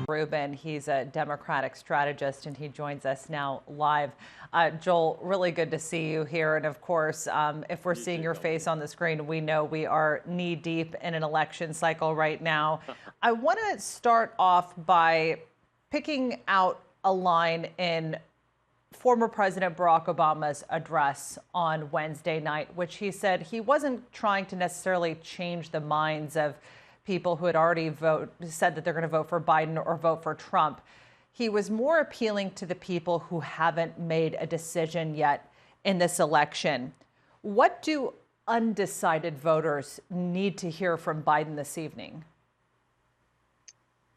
Rubin. He's a Democratic strategist, and he joins us now live. Joel, really good to see you here. And of course, if we're seeing your face on the screen, we know we are knee deep in an election cycle right now. I want to start off by picking out a line in former President Barack Obama's address on Wednesday night, which he said he wasn't trying to necessarily change the minds of people who had already said that they're going to vote for Biden or vote for Trump. He was more appealing to the people who haven't made a decision yet in this election. What do undecided voters need to hear from Biden this evening?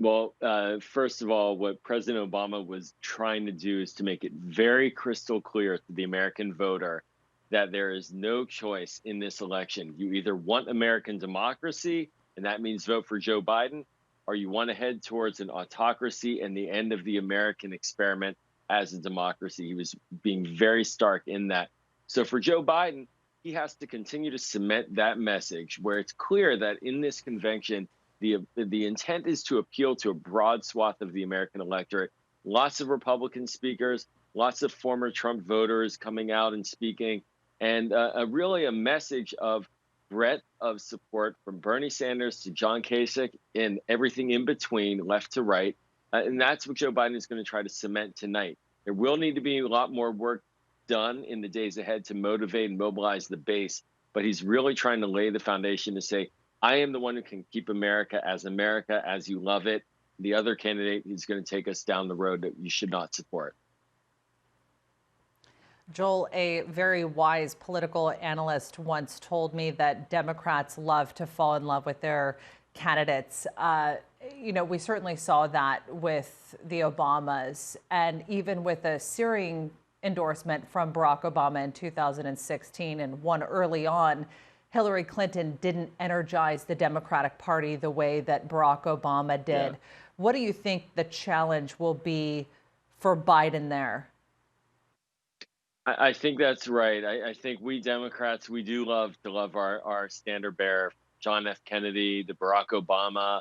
Well, first of all, what President Obama was trying to do is to make it very crystal clear to the American voter that there is no choice in this election. You either want American democracy, and that means vote for Joe Biden, or you want to head towards an autocracy and the end of the American experiment as a democracy. He was being very stark in that. So for Joe Biden, he has to continue to cement that message where it's clear that in this convention, the intent is to appeal to a broad swath of the American electorate. Lots of Republican speakers, lots of former Trump voters coming out and speaking, and really a message of breadth of support from Bernie Sanders to John Kasich and everything in between, left to right. And that's what Joe Biden is going to try to cement tonight. There will need to be a lot more work done in the days ahead to motivate and mobilize the base. But he's really trying to lay the foundation to say, I am the one who can keep America as you love it. The other candidate is going to take us down the road that you should not support. Joel, a very wise political analyst once told me that Democrats love to fall in love with their candidates. We certainly saw that with the Obamas, and even with a searing endorsement from Barack Obama in 2016 and one early on, Hillary Clinton didn't energize the Democratic Party the way that Barack Obama did. Yeah. What do you think the challenge will be for Biden there? I think that's right. I think we Democrats, we do love our standard bearer, John F. Kennedy, the Barack Obama.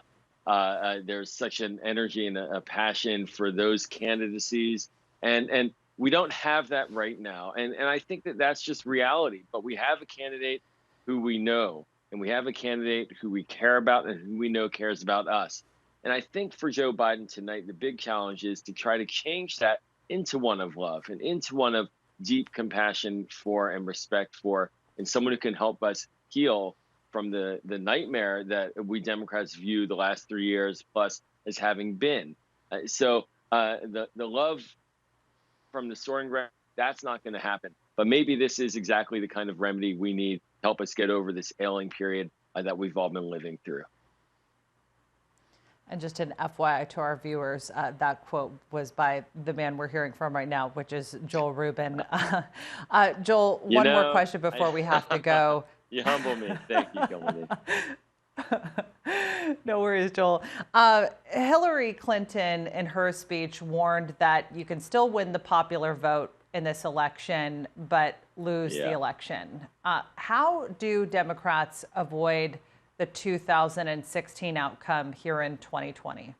There's such an energy and a passion for those candidacies. And we don't have that right now. And I think that that's just reality. But we have a candidate who we know, and we have a candidate who we care about and who we know cares about us. And I think for Joe Biden tonight, the big challenge is to try to change that into one of love and into one of deep compassion for and respect for, and someone who can help us heal from the nightmare that we Democrats view the last 3 years plus as having been. So the love from the soaring ground, that's not going to happen. But maybe this is exactly the kind of remedy we need to help us get over this ailing period that we've all been living through. And just an FYI to our viewers, that quote was by the man we're hearing from right now, which is Joel Rubin. Joel, one more question before we have to go. You humble me. Thank you, Kelly. No worries, Joel. Hillary Clinton, in her speech, warned that you can still win the popular vote in this election, but lose the election. How do Democrats avoid the 2016 outcome here in 2020?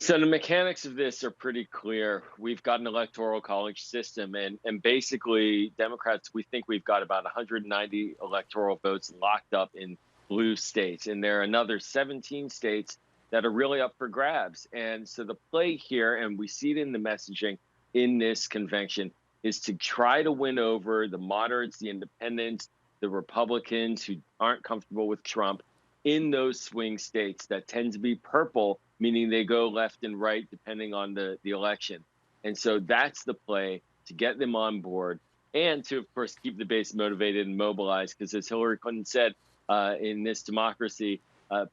So the mechanics of this are pretty clear. We've got an electoral college system, and basically Democrats, we think we've got about 190 electoral votes locked up in blue states, and there are another 17 states that are really up for grabs. And so the play here, and we see it in the messaging in this convention, is to try to win over the moderates, the independents, the Republicans who aren't comfortable with Trump in those swing states that tend to be purple, meaning they go left and right depending on the election. And so that's the play, to get them on board and to, of course, keep the base motivated and mobilized. Because as Hillary Clinton said, in this democracy,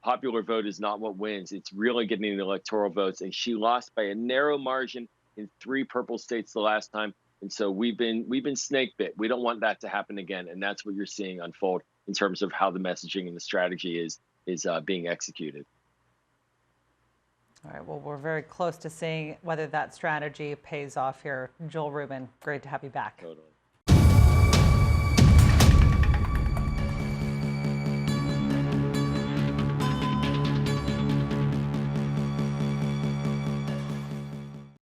popular vote is not what wins. It's really getting the electoral votes. And she lost by a narrow margin in 3 purple states the last time. And so we've been snake bit. We don't want that to happen again. And that's what you're seeing unfold in terms of how the messaging and the strategy is being executed. All right. Well, we're very close to seeing whether that strategy pays off here. Joel Rubin, great to have you back. Totally.